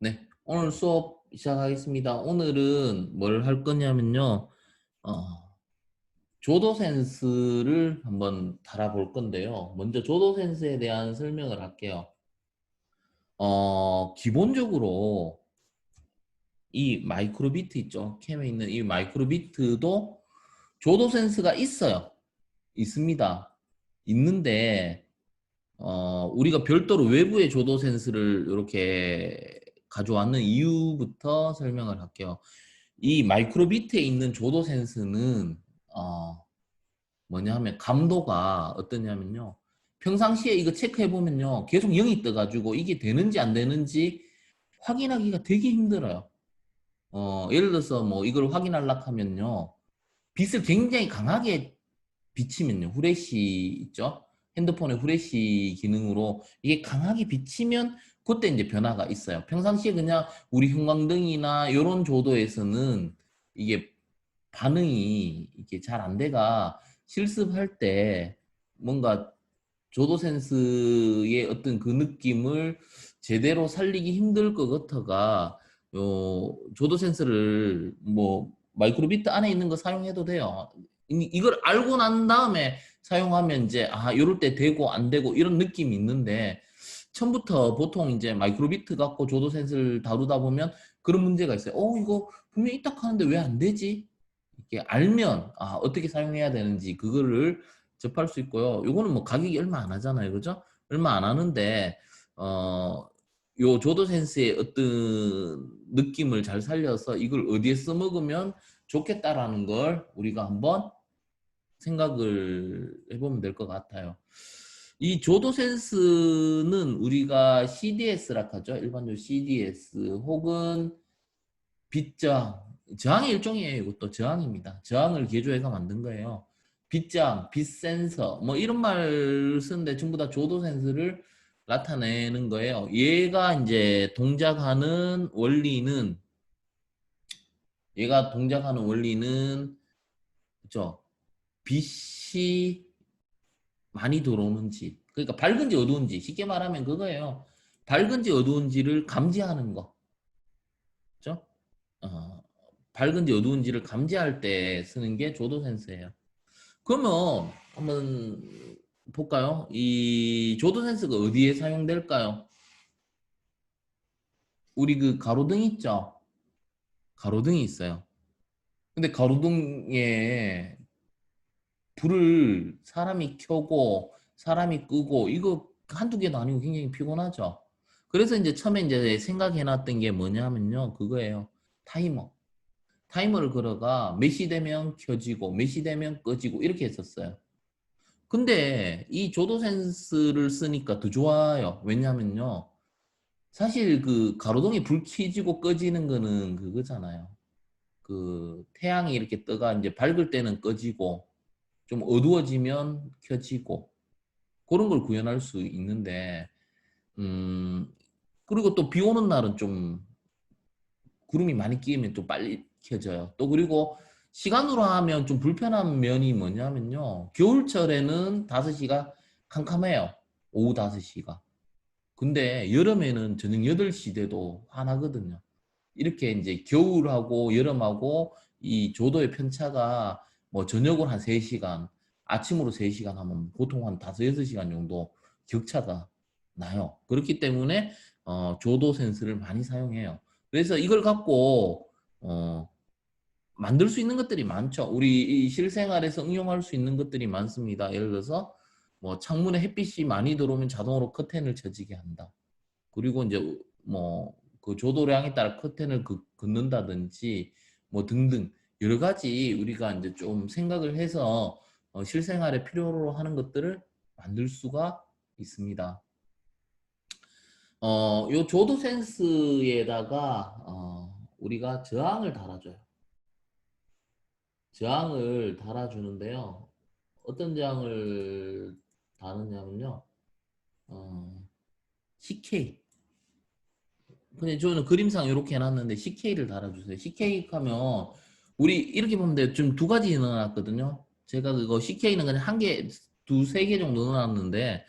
네, 오늘 수업 시작하겠습니다. 오늘은 뭘 할 거냐면요. 어, 조도 센스를 한번 달아볼 건데요. 먼저 조도 센스에 대한 설명을 할게요. 기본적으로 이 마이크로비트 있죠? 캠에 있는 이 마이크로비트도 조도 센스가 있어요. 있습니다. 있는데 우리가 별도로 외부의 조도 센스를 이렇게 가져왔는 이유부터 설명을 할게요. 이 마이크로비트에 있는 조도 센스는 뭐냐 하면 감도가 어떠냐면요. 평상시에 이거 체크해 보면요. 계속 0이 떠가지고 이게 되는지 안 되는지 확인하기가 되게 힘들어요. 예를 들어서 뭐 이걸 확인하려고 하면요. 빛을 굉장히 강하게 비치면요. 후레쉬 있죠? 핸드폰의 후레쉬 기능으로 이게 강하게 비치면 그때 이제 변화가 있어요. 평상시에 그냥 우리 형광등이나 이런 조도에서는 이게 반응이 이게 잘 안 돼가 실습할 때 뭔가 조도 센스의 어떤 그 느낌을 제대로 살리기 힘들 것 같아가 조도 센스를 뭐 마이크로비트 안에 있는 거 사용해도 돼요. 이걸 알고 난 다음에 사용하면 이제 이럴 때 되고 안 되고 이런 느낌이 있는데 처음부터 보통 이제 마이크로비트 갖고 조도 센스를 다루다 보면 그런 문제가 있어요. 이거 분명히 딱 하는데 왜 안 되지? 이렇게 알면 어떻게 사용해야 되는지 그거를 접할 수 있고요. 요거는 뭐 가격이 얼마 안 하잖아요. 그죠? 얼마 안 하는데 요 조도 센스의 어떤 느낌을 잘 살려서 이걸 어디에 써먹으면 좋겠다라는 걸 우리가 한번 생각을 해보면 될 것 같아요. 이 조도 센스는 우리가 CDS라 하죠. 일반적으로 CDS 혹은 빛저항, 저항의 일종이에요. 이것도 저항입니다. 저항을 개조해서 만든 거예요. 빛저항, 빛센서 뭐 이런 말 쓰는데 전부 다 조도 센서를 나타내는 거예요. 얘가 이제 동작하는 원리는 그죠? 빛이 많이 들어오는지, 그러니까 밝은지 어두운지 쉽게 말하면 그거예요. 밝은지 어두운지를 감지하는 거, 그죠? 어, 밝은지 어두운지를 감지할 때 쓰는 게 조도 센서예요. 그러면 한번 볼까요? 이 조도 센서가 어디에 사용될까요? 우리 그 가로등 있죠? 가로등이 있어요. 근데 가로등에 불을 사람이 켜고 사람이 끄고 이거 한두 개도 아니고 굉장히 피곤하죠. 그래서 이제 처음에 이제 생각해 놨던 게 뭐냐면요. 그거예요. 타이머. 타이머를 걸어가 몇 시 되면 켜지고 몇 시 되면 꺼지고 이렇게 했었어요. 근데 이 조도 센스를 쓰니까 더 좋아요. 왜냐면요. 사실 그 가로등이 불 켜지고 꺼지는 거는 그거잖아요. 그 태양이 이렇게 떠가 이제 밝을 때는 꺼지고 좀 어두워지면 켜지고 그런 걸 구현할 수 있는데 음 그리고 또 비 오는 날은 좀 구름이 많이 끼면 또 빨리 켜져요. 또 그리고 시간으로 하면 좀 불편한 면이 뭐냐면요. 겨울철에는 5시가 캄캄해요. 오후 5시가. 근데 여름에는 저녁 8시 돼도 환하거든요. 이렇게 이제 겨울하고 여름하고 이 조도의 편차가 뭐 저녁으로 한 3시간, 아침으로 3시간 하면 보통 한 5, 6시간 정도 격차가 나요. 그렇기 때문에 조도 센스를 많이 사용해요. 그래서 이걸 갖고 만들 수 있는 것들이 많죠. 우리 이 실생활에서 응용할 수 있는 것들이 많습니다. 예를 들어서 뭐 창문에 햇빛이 많이 들어오면 자동으로 커튼을 쳐지게 한다. 그리고 이제 뭐 그 조도량에 따라 커튼을 긋는다든지 뭐 등등 여러 가지 우리가 이제 좀 생각을 해서 실생활에 필요로 하는 것들을 만들 수가 있습니다. 요 조도 센스에다가 우리가 저항을 달아줘요. 저항을 달아주는데요. 어떤 저항을 다느냐면요. CK. 근데 저는 그림상 이렇게 해놨는데 CK를 달아주세요. CK 하면 우리 이렇게 보면 돼요. 지금 2가지 넣어놨거든요. 제가 그거 CK는 그냥 한 개, 2, 3개 정도 넣어놨는데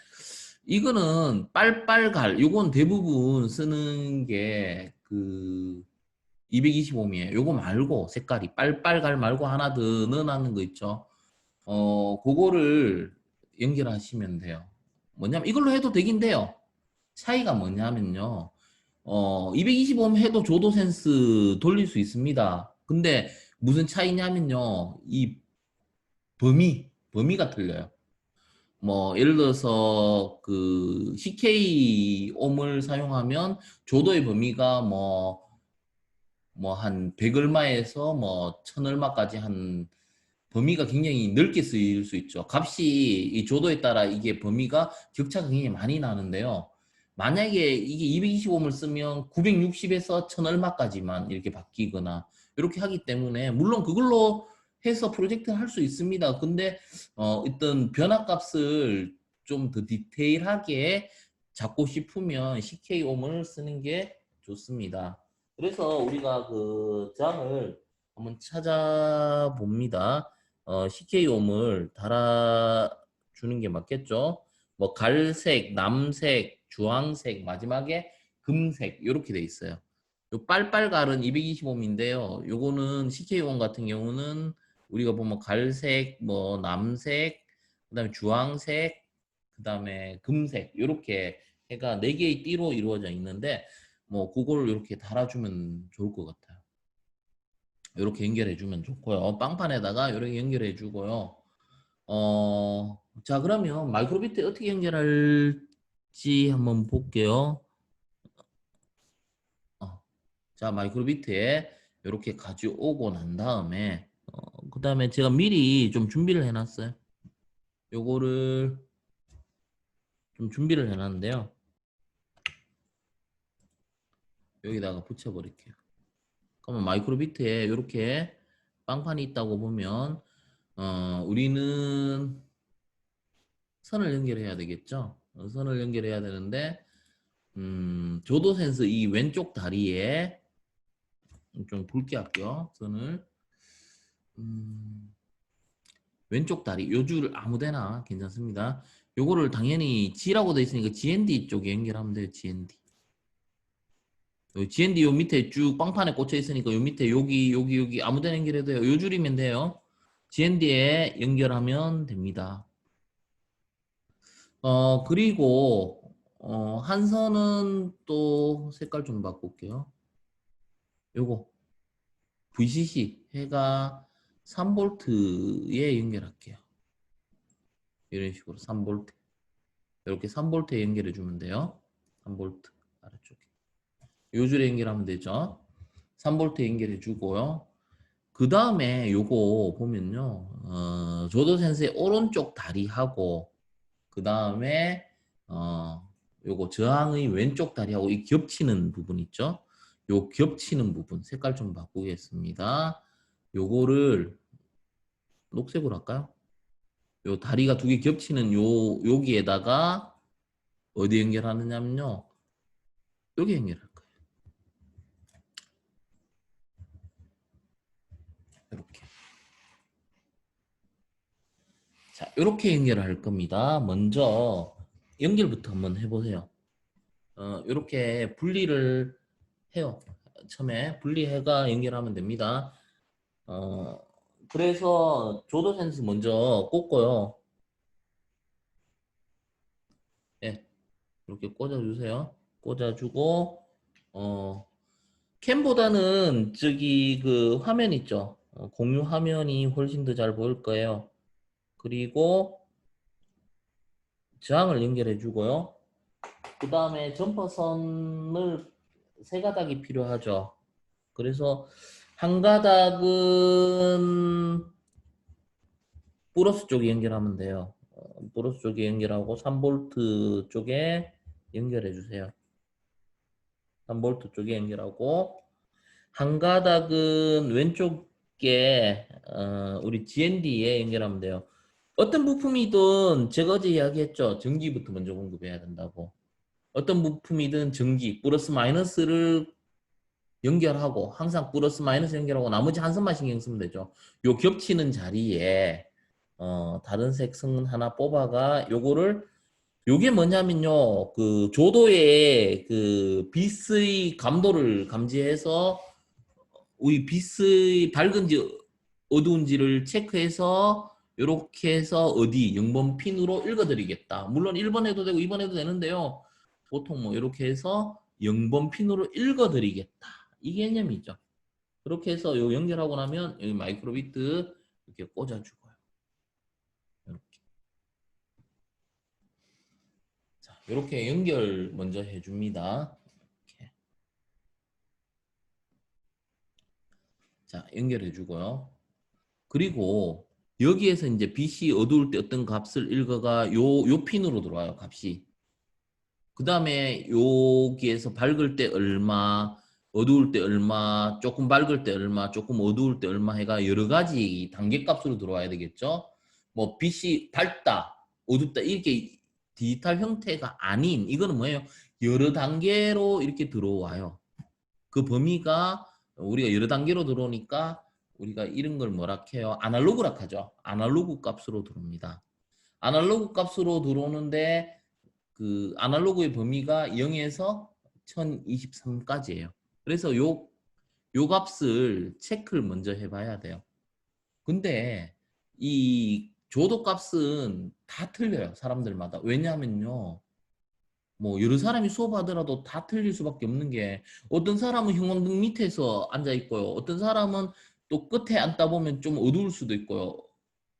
이거는 빨빨갈. 요건 대부분 쓰는 게 그 225mm에 요거 말고 색깔이 빨갈 말고 하나 더 넣어놨는 거 있죠. 그거를 연결하시면 돼요. 뭐냐면 이걸로 해도 되긴 돼요. 차이가 뭐냐면요. 225mm 해도 조도 센스 돌릴 수 있습니다. 근데 무슨 차이냐면요. 이 범위가 틀려요. 뭐 예를 들어서 그 CK 옴을 사용하면 조도의 범위가 뭐 한 100 얼마에서 뭐 1000 얼마까지 한 범위가 굉장히 넓게 쓰일 수 있죠. 값이 이 조도에 따라 이게 범위가 격차가 굉장히 많이 나는데요. 만약에 이게 225을 쓰면 960에서 1000 얼마까지만 이렇게 바뀌거나 이렇게 하기 때문에 물론 그걸로 해서 프로젝트를 할 수 있습니다. 근데 어떤 변화값을 좀 더 디테일하게 잡고 싶으면 CK옴을 쓰는 게 좋습니다. 그래서 우리가 그 장을 한번 찾아봅니다. CK옴을 달아주는 게 맞겠죠? 뭐 갈색, 남색, 주황색, 마지막에 금색 이렇게 돼 있어요. 요 빨갈은 225mm인데요. 요거는 CK옴 같은 경우는 우리가 보면 갈색, 뭐 남색, 그다음에 주황색, 그다음에 금색 이렇게 해가 4개의 띠로 이루어져 있는데 뭐 그걸 이렇게 달아주면 좋을 것 같아요. 이렇게 연결해 주면 좋고요. 빵판에다가 이렇게 연결해 주고요. 자 그러면 마이크로비트에 어떻게 연결할지 한번 볼게요. 자 마이크로비트에 이렇게 가져오고 난 다음에 그 다음에 제가 미리 좀 준비를 해놨어요. 요거를 좀 준비를 해놨는데요. 여기다가 붙여버릴게요. 그러면 마이크로비트에 이렇게 빵판이 있다고 보면 우리는 선을 연결해야 되겠죠. 선을 연결해야 되는데 조도 센서 이 왼쪽 다리에 좀 굵게 할게요. 선을 왼쪽 다리 요 줄 아무데나 괜찮습니다. 요거를 당연히 G라고 되어 있으니까 GND 쪽에 연결하면 돼요. GND. GND 요 밑에 쭉 빵판에 꽂혀 있으니까 요 밑에 여기 아무데나 연결해도 돼요. 요 줄이면 돼요. GND에 연결하면 됩니다. 그리고 한 선은 또 색깔 좀 바꿀게요. 요거 VCC 해가 3V에 연결할게요. 이런 식으로 3V 이렇게 3V에 연결해 주면 돼요. 3V 아래쪽에 요 줄에 연결하면 되죠. 3V에 연결해 주고요. 그 다음에 요거 보면요. 조도 센서의 오른쪽 다리하고 그 다음에 요거 저항의 왼쪽 다리하고 이 겹치는 부분 있죠. 요 겹치는 부분 색깔 좀 바꾸겠습니다. 요거를 녹색으로 할까요? 요 다리가 두 개 겹치는 여기에다가 어디 연결하느냐면요. 여기 연결할 거예요. 이렇게. 자, 이렇게 연결을 할 겁니다. 먼저 연결부터 한번 해보세요. 이렇게 분리를 해요. 처음에 분리해가 연결하면 됩니다. 그래서 조도 센스 먼저 꽂고요. 예, 이렇게 꽂아주세요. 꽂아주고, 캠보다는 저기 그 화면 있죠. 공유 화면이 훨씬 더 잘 보일 거예요. 그리고 저항을 연결해 주고요. 그 다음에 점퍼선을 세 가닥이 필요하죠. 그래서 한 가닥은 플러스 쪽에 연결하면 돼요. 플러스 쪽에 연결하고 3V 쪽에 연결해 주세요. 3V 쪽에 연결하고 한 가닥은 왼쪽에 우리 GND에 연결하면 돼요. 어떤 부품이든 제가 어제 이야기했죠. 전기부터 먼저 공급해야 된다고. 어떤 부품이든 전기 플러스 마이너스를 연결하고 항상 플러스 마이너스 연결하고 나머지 한 선만 신경 쓰면 되죠. 요 겹치는 자리에 다른 색 선 하나 뽑아가 요거를 요게 뭐냐면요. 그 조도의 그 빛의 감도를 감지해서 우리 빛의 밝은지 어두운지를 체크해서 이렇게 해서 어디 0번 핀으로 읽어드리겠다. 물론 1번 해도 되고 2번 해도 되는데요. 보통 뭐 이렇게 해서 0번 핀으로 읽어드리겠다. 이 개념이죠. 그렇게 해서 요 연결하고 나면 여기 마이크로비트 이렇게 꽂아주고요. 이렇게. 자, 이렇게 연결 먼저 해줍니다. 이렇게. 자, 연결해주고요. 그리고 여기에서 이제 빛이 어두울 때 어떤 값을 읽어가 요 핀으로 들어와요, 값이. 그 다음에 여기에서 밝을 때 얼마, 어두울 때 얼마, 조금 밝을 때 얼마, 조금 어두울 때 얼마 해가 여러 가지 단계 값으로 들어와야 되겠죠. 뭐 빛이 밝다, 어둡다 이렇게 디지털 형태가 아닌 이거는 뭐예요? 여러 단계로 이렇게 들어와요. 그 범위가 우리가 여러 단계로 들어오니까 우리가 이런 걸 뭐라 해요? 아날로그라 하죠. 아날로그 값으로 들어옵니다. 아날로그 값으로 들어오는데 그 아날로그의 범위가 0에서 1023까지예요. 그래서 요 값을 체크를 먼저 해봐야 돼요. 근데 이 조도 값은 다 틀려요. 사람들마다. 왜냐하면요. 뭐 여러 사람이 수업하더라도 다 틀릴 수밖에 없는 게 어떤 사람은 형광등 밑에서 앉아 있고요. 어떤 사람은 또 끝에 앉다 보면 좀 어두울 수도 있고요.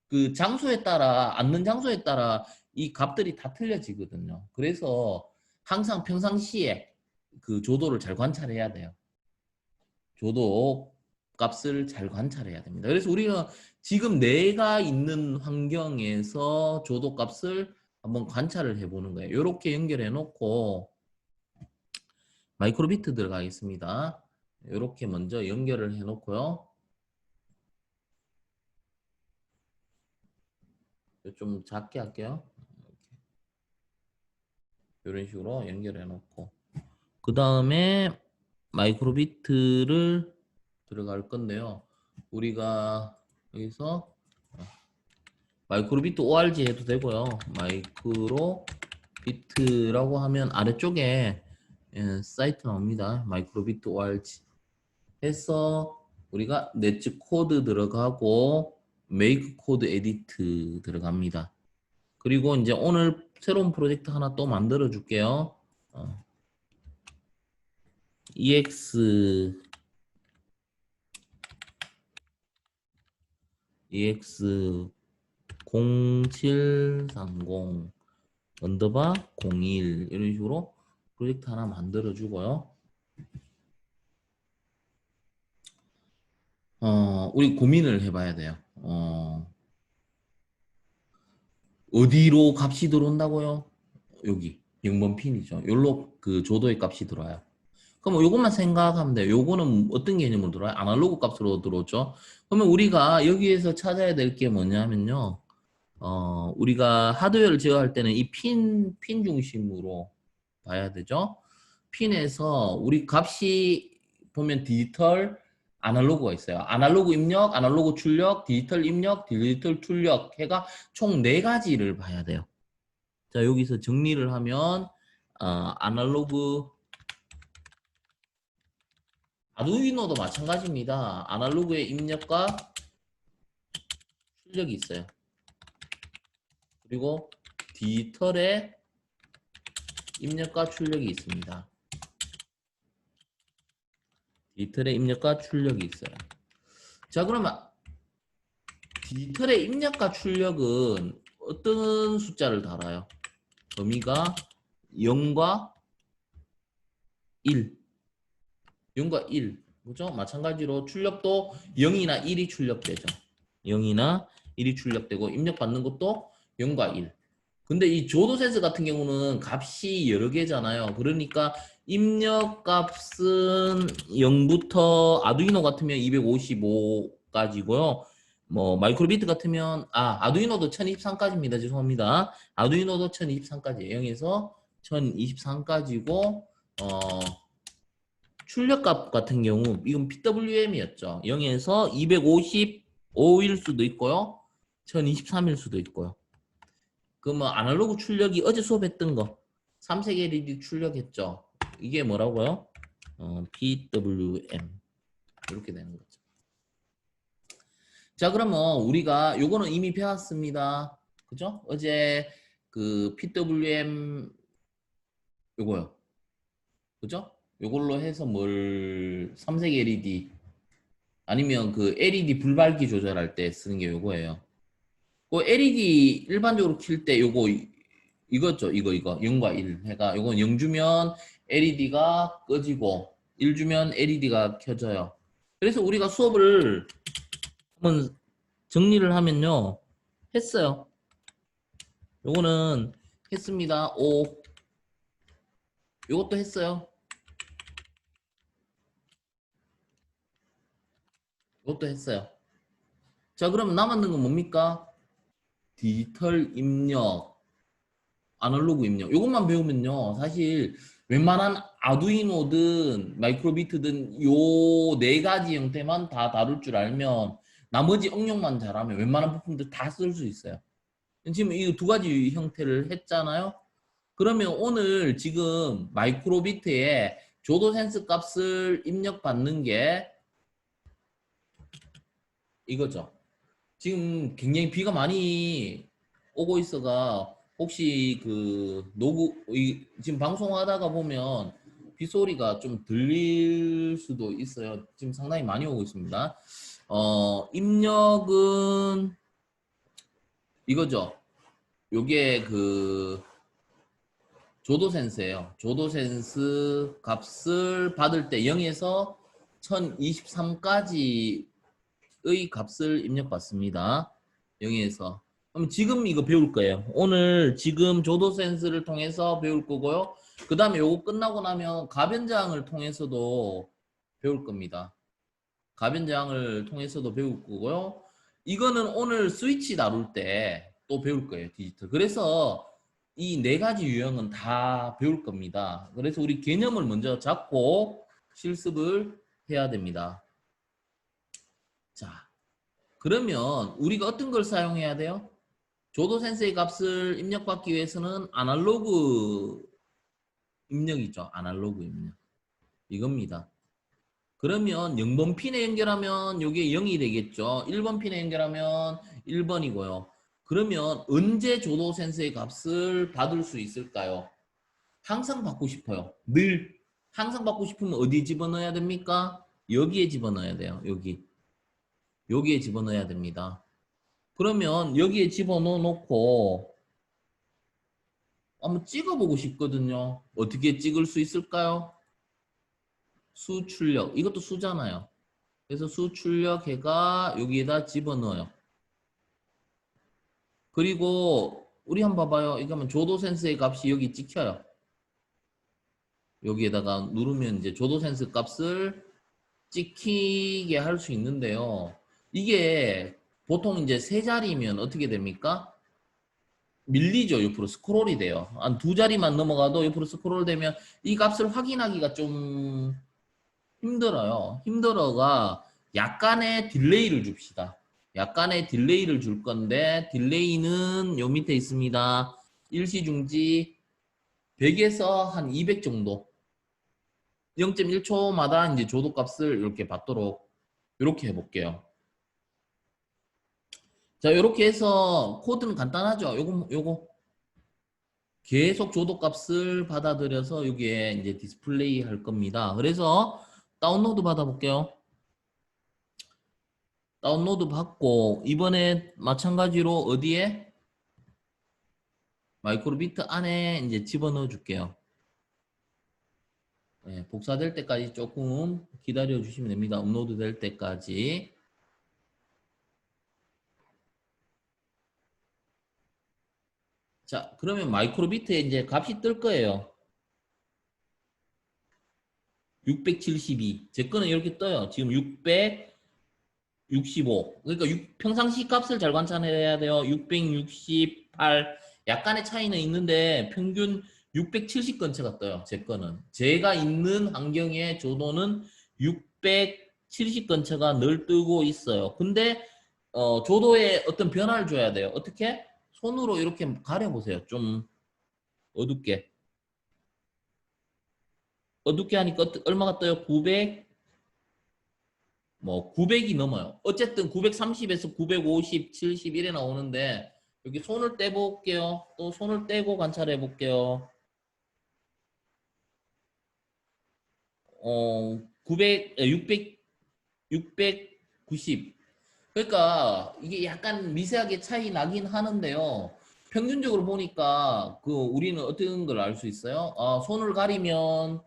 그 장소에 따라 앉는 장소에 따라 이 값들이 다 틀려지거든요. 그래서 항상 평상시에 그 조도를 잘 관찰해야 돼요. 조도 값을 잘 관찰해야 됩니다. 그래서 우리가 지금 내가 있는 환경에서 조도 값을 한번 관찰을 해보는 거예요. 이렇게 연결해 놓고 마이크로비트 들어가겠습니다. 이렇게 먼저 연결을 해 놓고요. 좀 작게 할게요. 이런 식으로 연결해 놓고 그 다음에 마이크로비트를 들어갈 건데요. 우리가 여기서 마이크로비트 org 해도 되고요. 마이크로비트라고 하면 아래쪽에 사이트 나옵니다. 마이크로비트 org 해서 우리가 넷츠 코드 들어가고 메이크 코드 에디트 들어갑니다. 그리고 이제 오늘 새로운 프로젝트 하나 또 만들어 줄게요. EX 0730 언더바 01 이런 식으로 프로젝트 하나 만들어 주고요. 우리 고민을 해봐야 돼요. 어디로 값이 들어온다고요? 여기 0번 핀이죠. 여기로 그 조도의 값이 들어와요. 그럼 요것만 생각하면 돼요. 요거는 어떤 개념으로 들어와요? 아날로그 값으로 들어오죠. 그러면 우리가 여기에서 찾아야 될 게 뭐냐면요. 우리가 하드웨어를 제어할 때는 이 핀 중심으로 봐야 되죠. 핀에서 우리 값이 보면 디지털, 아날로그가 있어요. 아날로그 입력, 아날로그 출력, 디지털 입력, 디지털 출력 해가 총 4가지를 봐야 돼요. 자, 여기서 정리를 하면 아날로그 아두이노도 마찬가지입니다. 아날로그의 입력과 출력이 있어요. 그리고 디지털의 입력과 출력이 있습니다. 디지털의 입력과 출력이 있어요. 자, 그러면 디지털의 입력과 출력은 어떤 숫자를 달아요? 범위가 0과 1. 0과 1. 그죠? 마찬가지로 출력도 0이나 1이 출력되죠. 0이나 1이 출력되고 입력받는 것도 0과 1. 근데 이 조도 센서 같은 경우는 값이 여러 개잖아요. 그러니까 입력 값은 0부터 아두이노 같으면 255까지고요. 뭐 마이크로비트 같으면 아두이노도 1023까지입니다. 죄송합니다. 아두이노도 1023까지예요. 0에서 1023까지고 출력값 같은 경우 이건 PWM이었죠. 0에서 255일 수도 있고요. 1023일 수도 있고요. 그 뭐 아날로그 출력이 어제 수업했던 거 3색 LED 출력했죠. 이게 뭐라고요? PWM 이렇게 되는 거죠. 자, 그러면 우리가 요거는 이미 배웠습니다. 그죠? 어제 그 PWM 요거요. 그죠? 요걸로 해서 뭘 3색 LED 아니면 그 LED 불밝기 조절할 때 쓰는 게 요거예요. 그 LED 일반적으로 킬 때 요거 이거죠. 이거 0과 1 해가 요건 0 주면 LED가 꺼지고 1 주면 LED가 켜져요. 그래서 우리가 수업을 한번 정리를 하면요. 했어요. 요거는 했습니다. 5 요것도 했어요. 요것도 했어요. 자, 그럼 남았는 건 뭡니까? 디지털 입력, 아날로그 입력. 요것만 배우면요. 사실 웬만한 아두이노든 마이크로비트든 요 네 가지 형태만 다 다룰 줄 알면 나머지 응용만 잘하면 웬만한 부품들 다 쓸 수 있어요. 지금 이 두 가지 형태를 했잖아요. 그러면 오늘 지금 마이크로비트에 조도 센스 값을 입력받는 게 이거죠. 지금 굉장히 비가 많이 오고 있어가 혹시 그 지금 방송하다가 보면 빗소리가 좀 들릴 수도 있어요. 지금 상당히 많이 오고 있습니다. 입력은 이거죠. 요게 그 조도 센스예요. 조도 센스 값을 받을 때 0에서 1023까지의 값을 입력받습니다. 0에서. 그럼 지금 이거 배울 거예요. 오늘 지금 조도 센스를 통해서 배울 거고요. 그 다음에 요거 끝나고 나면 가변장을 통해서도 배울 겁니다. 가변장을 통해서도 배울 거고요. 이거는 오늘 스위치 다룰 때 또 배울 거예요. 디지털. 그래서 이 네 가지 유형은 다 배울 겁니다. 그래서 우리 개념을 먼저 잡고 실습을 해야 됩니다. 자, 그러면 우리가 어떤 걸 사용해야 돼요? 조도 센서의 값을 입력받기 위해서는 아날로그 입력이죠. 아날로그 입력. 이겁니다. 그러면 0번 핀에 연결하면 이게 0이 되겠죠. 1번 핀에 연결하면 1번이고요. 그러면 언제 조도 센서의 값을 받을 수 있을까요? 항상 받고 싶어요. 늘. 항상 받고 싶으면 어디에 집어넣어야 됩니까? 여기에 집어넣어야 돼요. 여기에 집어넣어야 됩니다. 그러면 여기에 집어넣어 놓고 한번 찍어보고 싶거든요. 어떻게 찍을 수 있을까요? 수출력. 이것도 수잖아요. 그래서 수출력 해가 여기에다 집어넣어요. 그리고 우리 한번 봐봐요. 이거 하면 조도 센서의 값이 여기 찍혀요. 여기에다가 누르면 이제 조도 센서 값을 찍히게 할 수 있는데요. 이게 보통 이제 세 자리면 어떻게 됩니까? 밀리죠. 옆으로 스크롤이 돼요. 한 두 자리만 넘어가도 옆으로 스크롤 되면 이 값을 확인하기가 좀 힘들어요. 힘들어가 약간의 딜레이를 줍시다. 약간의 딜레이를 줄 건데 딜레이는 요 밑에 있습니다. 일시중지 100에서 한 200 정도 0.1초마다 이제 조도값을 이렇게 받도록 이렇게 해볼게요. 자, 이렇게 해서 코드는 간단하죠. 요거 계속 조도값을 받아들여서 여기에 이제 디스플레이 할 겁니다. 그래서 다운로드 받아볼게요. 다운로드 받고 이번에 마찬가지로 어디에 마이크로비트 안에 이제 집어넣어 줄게요. 네, 복사될 때까지 조금 기다려 주시면 됩니다. 업로드 될 때까지. 자, 그러면 마이크로비트에 이제 값이 뜰 거예요. 672. 제 거는 이렇게 떠요. 지금 665. 그러니까 평상시 값을 잘 관찰해야 돼요. 668. 약간의 차이는 있는데 평균 670 근처가 떠요. 제 거는. 제가 있는 환경의 조도는 670 근처가 늘 뜨고 있어요. 근데 조도에 어떤 변화를 줘야 돼요. 어떻게? 손으로 이렇게 가려보세요. 좀 어둡게. 어둡게 하니까 얼마가 떠요? 900, 뭐 900이 넘어요. 어쨌든 930에서 950, 70 이래 나오는데 여기 손을 떼볼게요. 또 손을 떼고 관찰해 볼게요. 900, 600, 690. 그러니까 이게 약간 미세하게 차이 나긴 하는데요. 평균적으로 보니까 그 우리는 어떤 걸 알 수 있어요? 아, 손을 가리면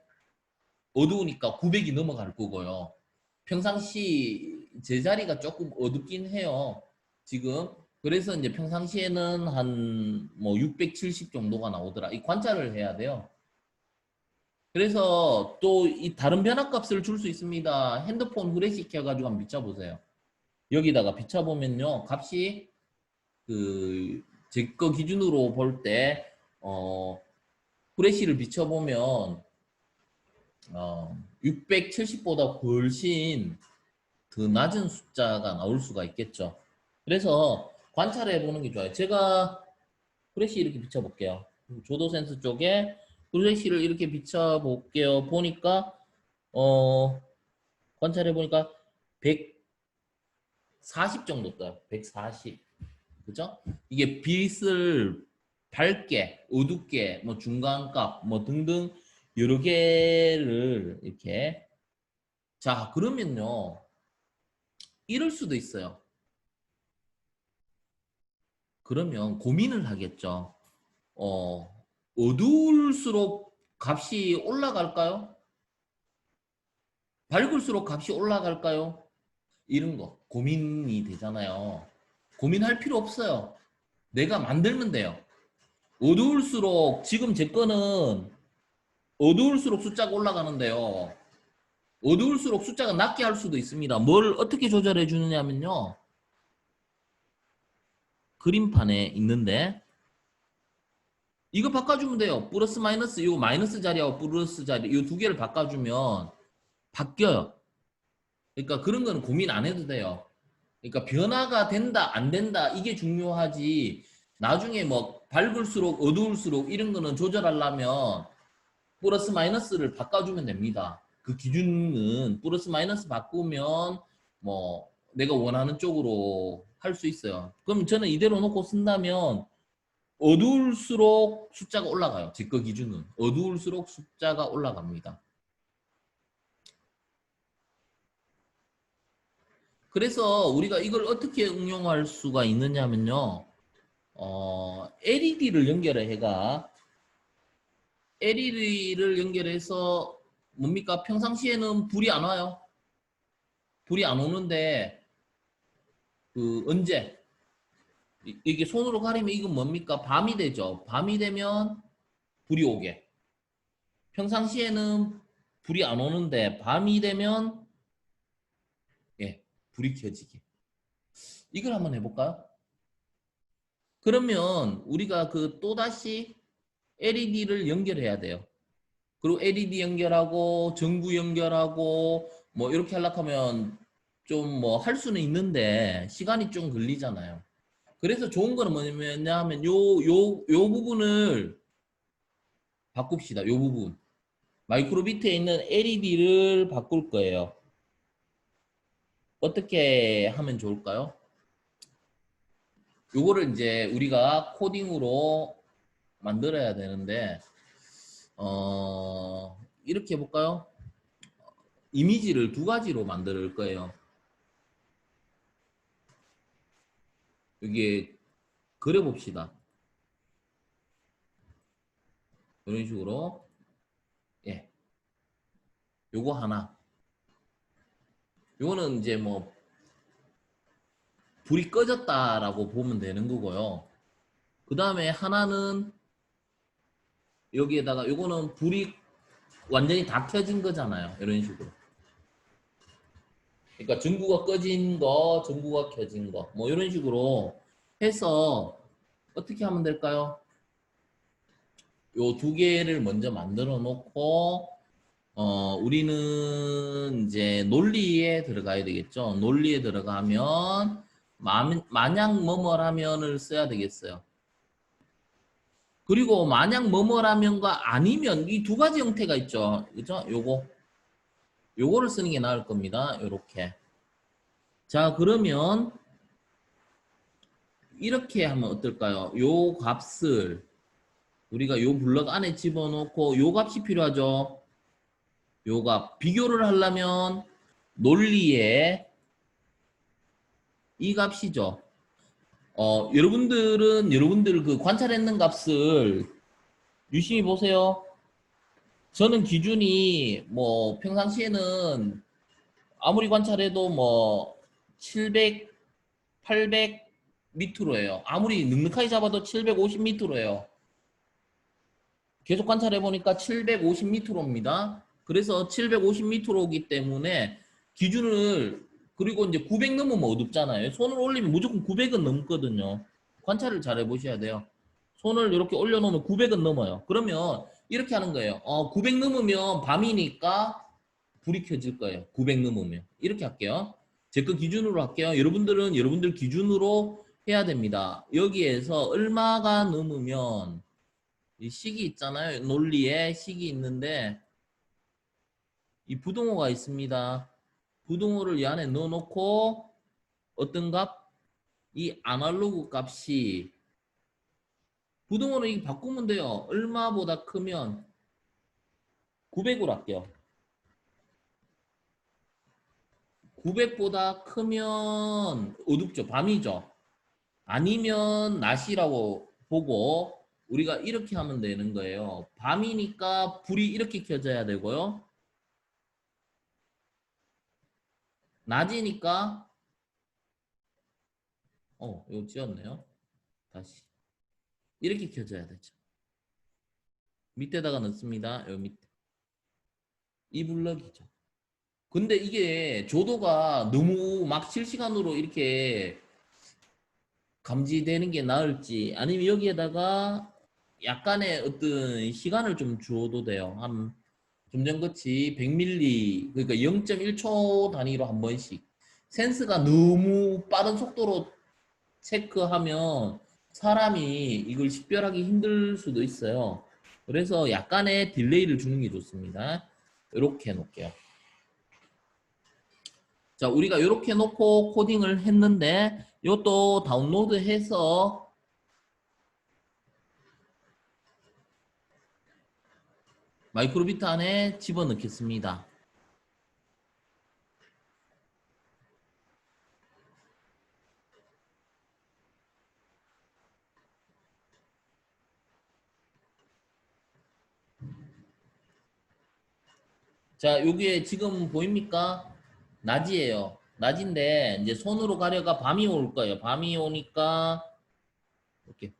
어두우니까 900이 넘어갈 거고요. 평상시 제자리가 조금 어둡긴 해요. 지금. 그래서 이제 평상시에는 한 뭐 670 정도가 나오더라. 이 관찰을 해야 돼요. 그래서 또 이 다른 변화값을 줄 수 있습니다. 핸드폰 후레쉬 켜가지고 한번 비춰보세요. 여기다가 비춰보면요. 값이 그 제 거 기준으로 볼 때 후레쉬를 비춰보면 670보다 훨씬 더 낮은 숫자가 나올 수가 있겠죠. 그래서 관찰해 보는 게 좋아요. 제가 후레쉬 이렇게 비춰볼게요. 조도 센스 쪽에 후레쉬를 이렇게 비춰볼게요. 보니까 관찰해 보니까 140 정도 떠요. 140. 그죠? 이게 빛을 밝게, 어둡게, 뭐 중간값, 뭐 등등 여러 개를 이렇게. 자, 그러면요. 이럴 수도 있어요. 그러면 고민을 하겠죠. 어두울수록 값이 올라갈까요? 밝을수록 값이 올라갈까요? 이런 거 고민이 되잖아요. 고민할 필요 없어요. 내가 만들면 돼요. 어두울수록 지금 제 거는 어두울수록 숫자가 올라가는데요. 어두울수록 숫자가 낮게 할 수도 있습니다. 뭘 어떻게 조절해 주느냐면요. 그림판에 있는데 이거 바꿔주면 돼요. 플러스 마이너스, 이거 마이너스 자리하고 플러스 자리 이 두 개를 바꿔주면 바뀌어요. 그러니까 그런 거는 고민 안 해도 돼요. 그러니까 변화가 된다 안 된다 이게 중요하지. 나중에 뭐 밝을수록 어두울수록 이런 거는 조절하려면 플러스 마이너스를 바꿔주면 됩니다. 그 기준은 플러스 마이너스 바꾸면 뭐 내가 원하는 쪽으로 할 수 있어요. 그럼 저는 이대로 놓고 쓴다면 어두울수록 숫자가 올라가요. 제 거 기준은 어두울수록 숫자가 올라갑니다. 그래서 우리가 이걸 어떻게 응용할 수가 있느냐면요. LED를 연결해 해가 LED를 연결해서 뭡니까? 평상시에는 불이 안 와요. 불이 안 오는데 그 언제 이게 손으로 가리면 이건 뭡니까? 밤이 되죠. 밤이 되면 불이 오게. 평상시에는 불이 안 오는데 밤이 되면 예, 불이 켜지게. 이걸 한번 해볼까요? 그러면 우리가 그 또다시 LED를 연결해야 돼요. 그리고 LED 연결하고 전구 연결하고 뭐 이렇게 하려고 하면 좀 뭐 할 수는 있는데 시간이 좀 걸리잖아요. 그래서 좋은 거는 뭐냐면 요 부분을 바꿉시다. 요 부분. 마이크로비트에 있는 LED를 바꿀 거예요. 어떻게 하면 좋을까요? 요거를 이제 우리가 코딩으로 만들어야 되는데 이렇게 해볼까요? 이미지를 두 가지로 만들 거예요. 여기에 그려봅시다. 이런 식으로. 예. 요거 하나. 요거는 이제 뭐 불이 꺼졌다라고 보면 되는 거고요. 그 다음에 하나는 여기에다가 요거는 불이 완전히 다 켜진 거잖아요. 이런 식으로. 그러니까 전구가 꺼진 거, 전구가 켜진 거, 뭐 이런 식으로 해서 어떻게 하면 될까요? 요 두 개를 먼저 만들어 놓고 우리는 이제 논리에 들어가야 되겠죠. 논리에 들어가면 만약 뭐뭐라면을 써야 되겠어요. 그리고 만약 뭐뭐라면과 아니면 이 두 가지 형태가 있죠. 그죠? 요거를 쓰는 게 나을 겁니다. 요렇게. 자, 그러면 이렇게 하면 어떨까요? 요 값을 우리가 요 블럭 안에 집어넣고 요 값이 필요하죠. 요 값. 비교를 하려면 논리에 이 값이죠. 여러분들 그 관찰했는 값을 유심히 보세요. 저는 기준이 뭐 평상시에는 아무리 관찰해도 뭐 700, 800 밑으로 해요. 아무리 넉넉하게 잡아도 750 밑으로 해요. 계속 관찰해 보니까 750 밑으로입니다. 그래서 750 밑으로기 때문에 기준을 그리고 이제 900 넘으면 어둡잖아요. 손을 올리면 무조건 900은 넘거든요. 관찰을 잘 해보셔야 돼요. 손을 이렇게 올려놓으면 900은 넘어요. 그러면 이렇게 하는 거예요. 900 넘으면 밤이니까 불이 켜질 거예요. 900 넘으면. 이렇게 할게요. 제 거 기준으로 할게요. 여러분들은 여러분들 기준으로 해야 됩니다. 여기에서 얼마가 넘으면 이 식이 있잖아요. 논리에 식이 있는데 이 부등호가 있습니다. 부등호를 이 안에 넣어놓고 어떤 값? 이 아날로그 값이 부등호를 이 바꾸면 돼요. 얼마보다 크면 900으로 할게요. 900보다 크면 어둡죠. 밤이죠. 아니면 낮이라고 보고 우리가 이렇게 하면 되는 거예요. 밤이니까 불이 이렇게 켜져야 되고요. 낮이니까 이거 지웠네요. 다시 이렇게 켜져야 되죠. 밑에다가 넣습니다. 여기 밑에 이 블럭이죠. 근데 이게 조도가 너무 막 실시간으로 이렇게 감지되는 게 나을지 아니면 여기에다가 약간의 어떤 시간을 좀 주어도 돼요. 한 좀 전같이 100ml 그러니까 0.1초 단위로 한 번씩 센스가 너무 빠른 속도로 체크하면 사람이 이걸 식별하기 힘들 수도 있어요. 그래서 약간의 딜레이를 주는 게 좋습니다. 이렇게 해놓을게요. 자, 우리가 이렇게 놓고 코딩을 했는데 이것도 다운로드해서 마이크로비트 안에 집어넣겠습니다. 자, 여기에 지금 보입니까? 낮이에요. 낮인데 이제 손으로 가려가 밤이 올 거예요. 밤이 오니까 이렇게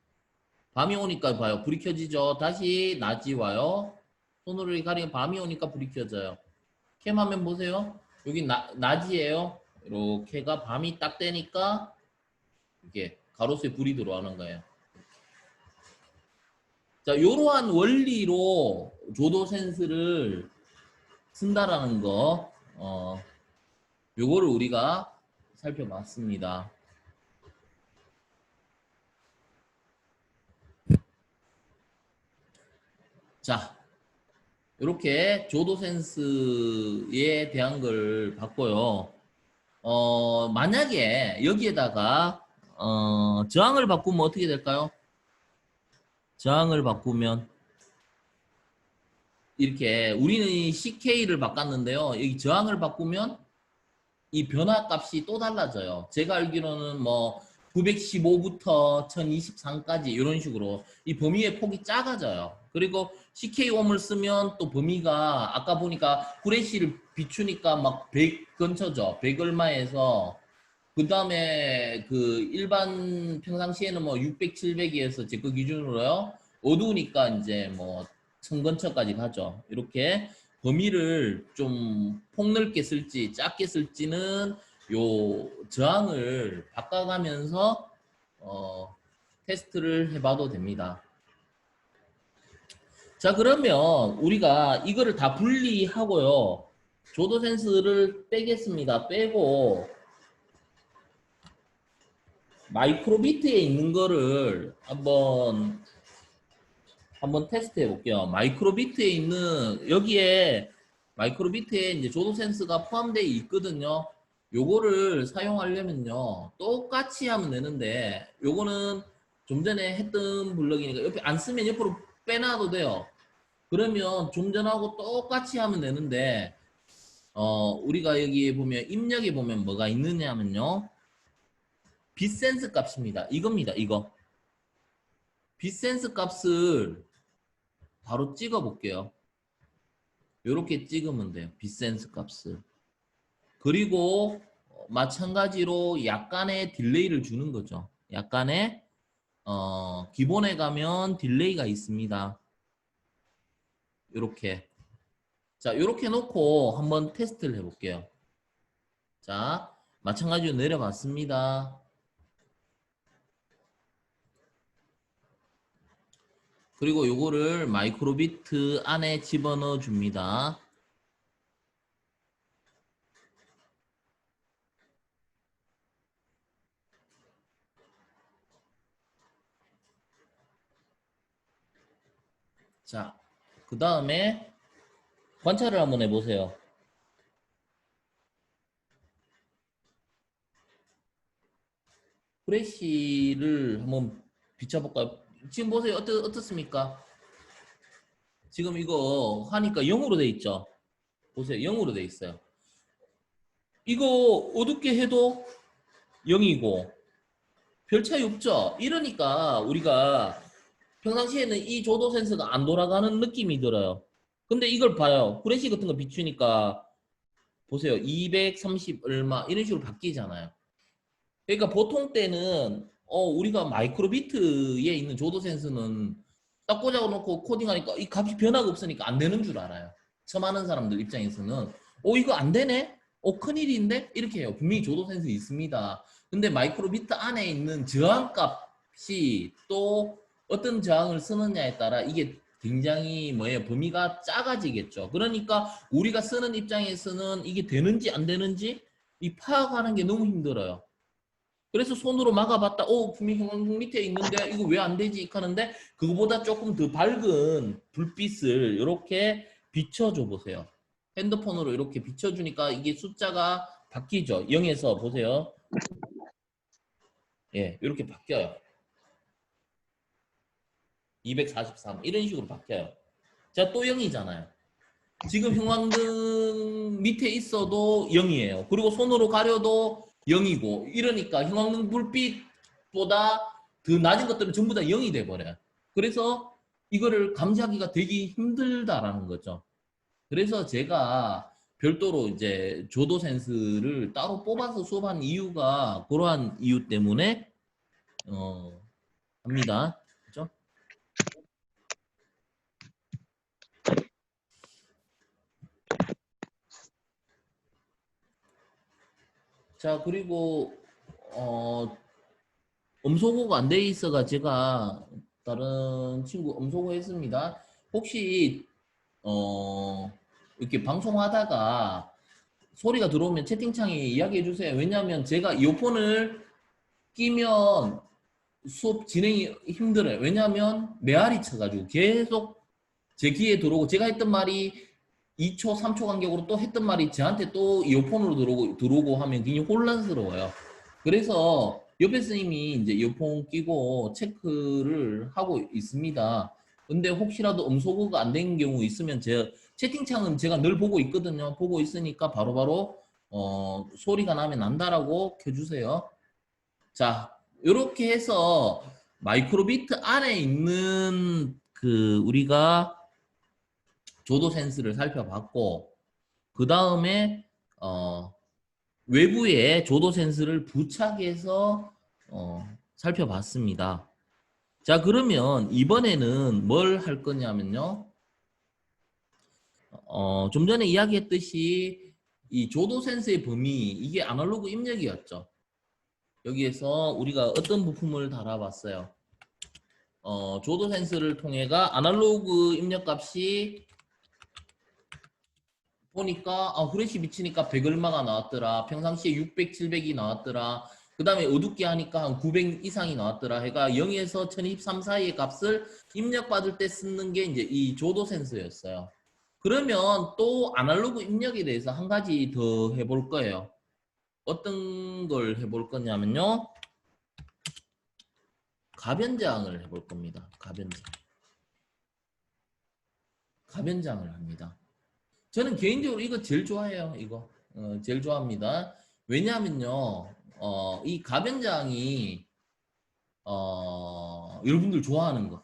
밤이 오니까 봐요. 불이 켜지죠. 다시 낮이 와요. 손으로 가리면 밤이 오니까 불이 켜져요. 캠 화면 보세요. 여기 낮이에요. 이렇게가 밤이 딱 되니까 이게 가로수에 불이 들어오는 거예요. 자, 이러한 원리로 조도 센스를 쓴다라는 거, 요거를 우리가 살펴봤습니다. 자, 이렇게 조도 센스에 대한 걸 봤고요. 만약에 여기에다가 저항을 바꾸면 어떻게 될까요? 저항을 바꾸면 이렇게 우리는 CK를 바꿨는데요. 여기 저항을 바꾸면 이 변화 값이 또 달라져요. 제가 알기로는 뭐 915부터 1023까지 이런 식으로 이 범위의 폭이 작아져요. 그리고 CK옴을 쓰면 또 범위가 아까 보니까 후레쉬를 비추니까 막 100 근처죠. 100 얼마에서 그 다음에 그 일반 평상시에는 뭐 600, 700이어서 제 거 기준으로요. 어두우니까 이제 뭐 1000 근처까지 가죠. 이렇게 범위를 좀 폭넓게 쓸지 작게 쓸지는 요 저항을 바꿔가면서 테스트를 해봐도 됩니다. 자, 그러면 우리가 이거를 다 분리하고요. 조도 센스를 빼겠습니다. 빼고 마이크로비트에 있는 거를 한번 한번 테스트 해볼게요. 마이크로비트에 있는 여기에 마이크로비트에 이제 조도 센스가 포함되어 있거든요. 요거를 사용하려면요 똑같이 하면 되는데 요거는 좀 전에 했던 블럭이니까 옆에 안 쓰면 옆으로 빼놔도 돼요. 그러면 좀 전하고 똑같이 하면 되는데 우리가 여기 보면 입력에 보면 뭐가 있느냐 하면요 빗센스 값입니다. 이겁니다. 이거 빗센스 값을 바로 찍어 볼게요. 이렇게 찍으면 돼요. 빗센스 값을. 그리고 마찬가지로 약간의 딜레이를 주는 거죠. 약간의 기본에 가면 딜레이가 있습니다. 이렇게. 자, 이렇게 놓고 한번 테스트를 해볼게요. 자, 마찬가지로 내려봤습니다. 그리고 요거를 마이크로비트 안에 집어넣어 줍니다. 자, 그 다음에 관찰을 한번 해보세요. 프레쉬를 한번 비춰볼까요? 지금 보세요. 어떻습니까? 지금 이거 하니까 0으로 돼 있죠? 보세요. 0으로 돼 있어요. 이거 어둡게 해도 0이고 별 차이 없죠? 이러니까 우리가 평상시에는 이 조도 센서가 안 돌아가는 느낌이 들어요. 근데 이걸 봐요. 프레쉬 같은 거 비추니까 보세요. 230 얼마 이런 식으로 바뀌잖아요. 그러니까 보통 때는 우리가 마이크로비트에 있는 조도 센서는 딱 꽂아놓고 코딩하니까 이 값이 변화가 없으니까 안 되는 줄 알아요. 처음 하는 사람들 입장에서는 이거 안 되네? 큰일인데? 이렇게 해요. 분명히 조도 센서 있습니다. 근데 마이크로비트 안에 있는 저항값이 또 어떤 저항을 쓰느냐에 따라 이게 굉장히 범위가 작아지겠죠. 그러니까 우리가 쓰는 입장에서는 이게 되는지 안 되는지 이 파악하는 게 너무 힘들어요. 그래서 손으로 막아봤다. 분명히 형광등 밑에 있는데 이거 왜 안 되지? 하는데 그거보다 조금 더 밝은 불빛을 이렇게 비춰줘 보세요. 핸드폰으로 이렇게 비춰주니까 이게 숫자가 바뀌죠. 0에서 보세요. 예, 이렇게 바뀌어요. 243 이런 식으로 바뀌어요. 자, 또 0이잖아요. 지금 형광등 밑에 있어도 0이에요. 그리고 손으로 가려도 0이고 이러니까 형광등 불빛보다 더 낮은 것들은 전부 다 0이 돼버려요. 그래서 이거를 감지하기가 되게 힘들다라는 거죠. 그래서 제가 별도로 이제 조도 센스를 따로 뽑아서 수업한 이유가 그러한 이유 때문에 합니다. 그렇죠? 자, 그리고 음소거가 안 돼 있어가 제가 다른 친구 음소거 했습니다. 혹시 이렇게 방송하다가 소리가 들어오면 채팅창에 이야기해 주세요. 왜냐하면 제가 이어폰을 끼면 수업 진행이 힘들어요. 왜냐하면 메아리 쳐가지고 계속 제 귀에 들어오고 제가 했던 말이 2초, 3초 간격으로 또 했던 말이 저한테 또 이어폰으로 들어오고 하면 굉장히 혼란스러워요. 그래서 옆에 스님이 이제 이어폰 끼고 체크를 하고 있습니다. 근데 혹시라도 음소거가 안 된 경우 있으면 제 채팅창은 제가 늘 보고 있거든요. 보고 있으니까 바로바로 소리가 나면 난다라고 켜주세요. 자, 이렇게 해서 마이크로비트 안에 있는 그 우리가 조도 센스를 살펴봤고 그 다음에 외부에 조도 센스를 부착해서 살펴봤습니다. 자, 그러면 이번에는 뭘 할 거냐면요. 좀 전에 이야기했듯이 이 조도 센스의 범위 이게 아날로그 입력이었죠. 여기에서 우리가 어떤 부품을 달아봤어요. 조도 센스를 통해가 아날로그 입력값이 보니까 후레쉬 비치니까 100 얼마가 나왔더라. 평상시에 600, 700이 나왔더라. 그 다음에 어둡게 하니까 한 900 이상이 나왔더라. 해가 0에서 1023 사이의 값을 입력받을 때 쓰는 게 이제 이 조도 센서였어요. 그러면 또 아날로그 입력에 대해서 한 가지 더 해볼 거예요. 어떤 걸 해볼 거냐면요. 가변장을 해볼 겁니다. 가변장을 합니다. 저는 개인적으로 이거 제일 좋아해요. 이거 제일 좋아합니다. 왜냐하면요. 이 가변장이 여러분들 좋아하는 거.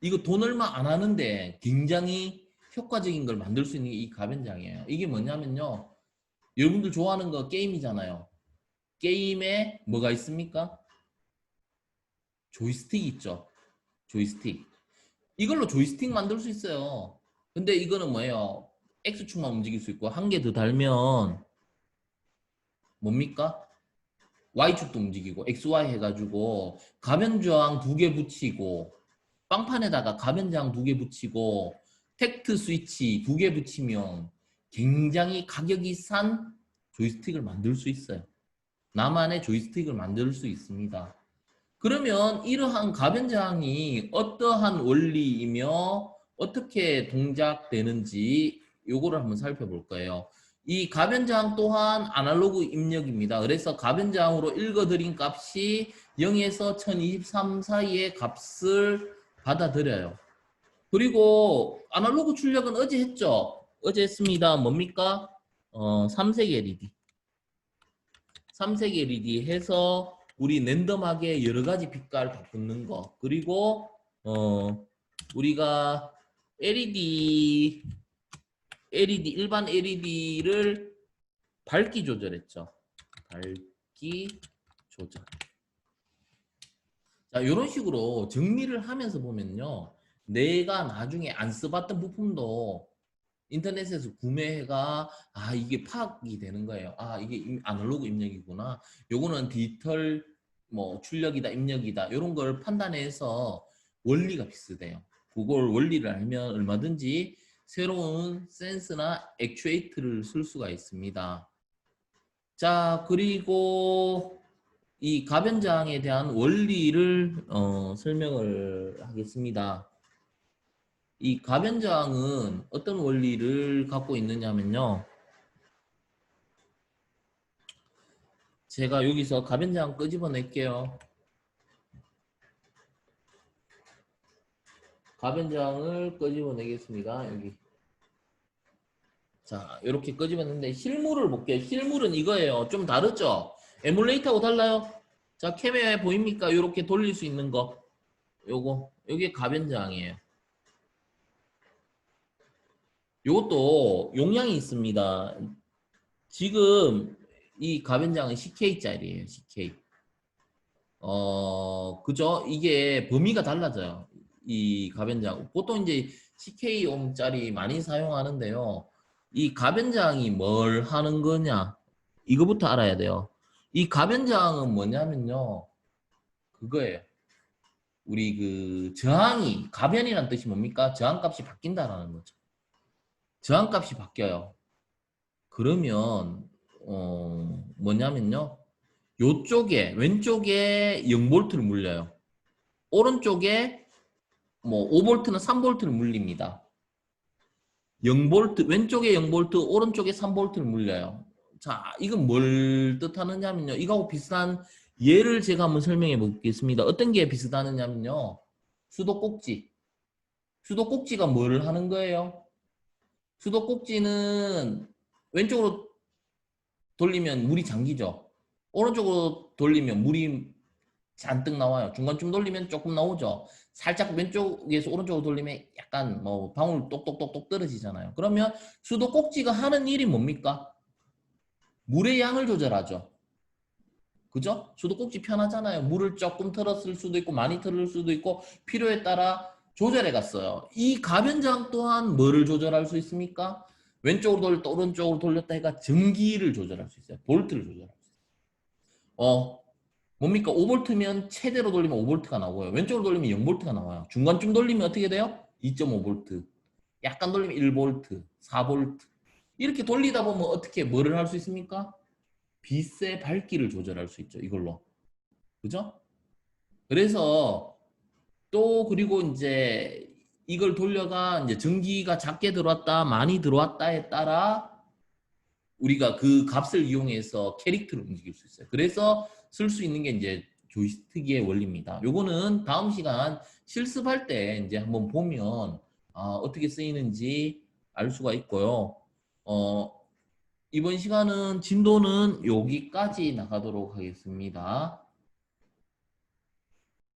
이거 돈 얼마 안 하는데 굉장히 효과적인 걸 만들 수 있는 게 이 가변장이에요. 이게 뭐냐면요. 여러분들 좋아하는 거 게임이잖아요. 게임에 뭐가 있습니까? 조이스틱 있죠. 조이스틱. 이걸로 조이스틱 만들 수 있어요. 근데 이거는 뭐예요? X축만 움직일 수 있고 한 개 더 달면 뭡니까? Y축도 움직이고 XY 해가지고 가변저항 2개 붙이고 빵판에다가 가변저항 2개 붙이고 택트 스위치 2개 붙이면 굉장히 가격이 싼 조이스틱을 만들 수 있어요. 나만의 조이스틱을 만들 수 있습니다. 그러면 이러한 가변저항이 어떠한 원리이며 어떻게 동작되는지 요거를 한번 살펴볼 거예요. 이 가변저항 또한 아날로그 입력입니다. 그래서 가변저항으로 읽어드린 값이 0에서 1023 사이의 값을 받아들여요. 그리고 아날로그 출력은 어제 했죠? 어제 했습니다. 뭡니까? 3색 LED. 3색 LED 해서 우리 랜덤하게 여러 가지 빛깔 바꾸는 거. 그리고 우리가 일반 LED를 밝기 조절했죠. 밝기 조절. 자, 이런 식으로 정리를 하면서 보면요. 내가 나중에 안 써봤던 부품도 인터넷에서 구매해가 이게 파악이 되는 거예요. 이게 아날로그 입력이구나. 요거는 디지털 뭐 출력이다 입력이다 이런 걸 판단해서 원리가 비슷해요. 그걸 원리를 알면 얼마든지 새로운 센스나 액추에이터를 쓸 수가 있습니다. 자, 그리고 이 가변장에 대한 원리를 설명을 하겠습니다. 이 가변장은 어떤 원리를 갖고 있느냐면요. 제가 여기서 가변장 끄집어낼게요. 가변장을 끄집어내겠습니다. 여기. 자, 이렇게 끄집어냈는데 실물을 볼게요. 실물은 이거예요. 좀 다르죠? 에뮬레이터하고 달라요? 자, 캠에 보입니까? 이렇게 돌릴 수 있는 거. 요거. 요게 가변장이에요. 요것도 용량이 있습니다. 지금 이 가변장은 CK짜리예요. CK. 그죠? 이게 범위가 달라져요. 이 가변장. 보통 이제 CK옴짜리 많이 사용하는데요. 이 가변장이 뭘 하는 거냐? 이거부터 알아야 돼요. 이 가변장은 뭐냐면요. 그거예요. 우리 그 저항이, 가변이란 뜻이 뭡니까? 저항값이 바뀐다라는 거죠. 저항값이 바뀌어요. 그러면 뭐냐면요. 요쪽에 왼쪽에 0V를 물려요. 오른쪽에 뭐 5V는 3V를 물립니다. 0V 왼쪽에 0V 오른쪽에 3V를 물려요. 자, 이건 뭘 뜻하느냐면요. 이거하고 비슷한 예를 제가 한번 설명해 보겠습니다. 어떤 게 비슷하느냐면요. 수도꼭지. 수도꼭지가 뭘 하는 거예요? 수도꼭지는 왼쪽으로 돌리면 물이 잠기죠. 오른쪽으로 돌리면 물이 잔뜩 나와요. 중간쯤 돌리면 조금 나오죠. 살짝 왼쪽에서 오른쪽으로 돌리면 약간 뭐 방울 똑똑똑똑 떨어지잖아요. 그러면 수도꼭지가 하는 일이 뭡니까? 물의 양을 조절하죠. 그죠? 수도꼭지 편하잖아요. 물을 조금 털었을 수도 있고 많이 털을 수도 있고 필요에 따라 조절해 갔어요. 이 가변장 또한 뭐를 조절할 수 있습니까? 왼쪽으로 돌렸다 오른쪽으로 돌렸다 해가 전기를 조절할 수 있어요. 볼트를 조절할 수 있어요. 뭡니까? 5V면 최대로 돌리면 5V가 나오고요. 왼쪽으로 돌리면 0V가 나와요. 중간쯤 돌리면 어떻게 돼요? 2.5V. 약간 돌리면 1V, 4V. 이렇게 돌리다 보면 어떻게 뭐를 할 수 있습니까? 빛의 밝기를 조절할 수 있죠. 이걸로. 그죠? 그래서 또 그리고 이제 이걸 돌려가 이제 전기가 작게 들어왔다, 많이 들어왔다에 따라 우리가 그 값을 이용해서 캐릭터를 움직일 수 있어요. 그래서 쓸 수 있는 게 이제 조이스틱의 원리입니다. 요거는 다음 시간 실습할 때 이제 한번 보면 어떻게 쓰이는지 알 수가 있고요. 어, 이번 시간은 진도는 여기까지 나가도록 하겠습니다.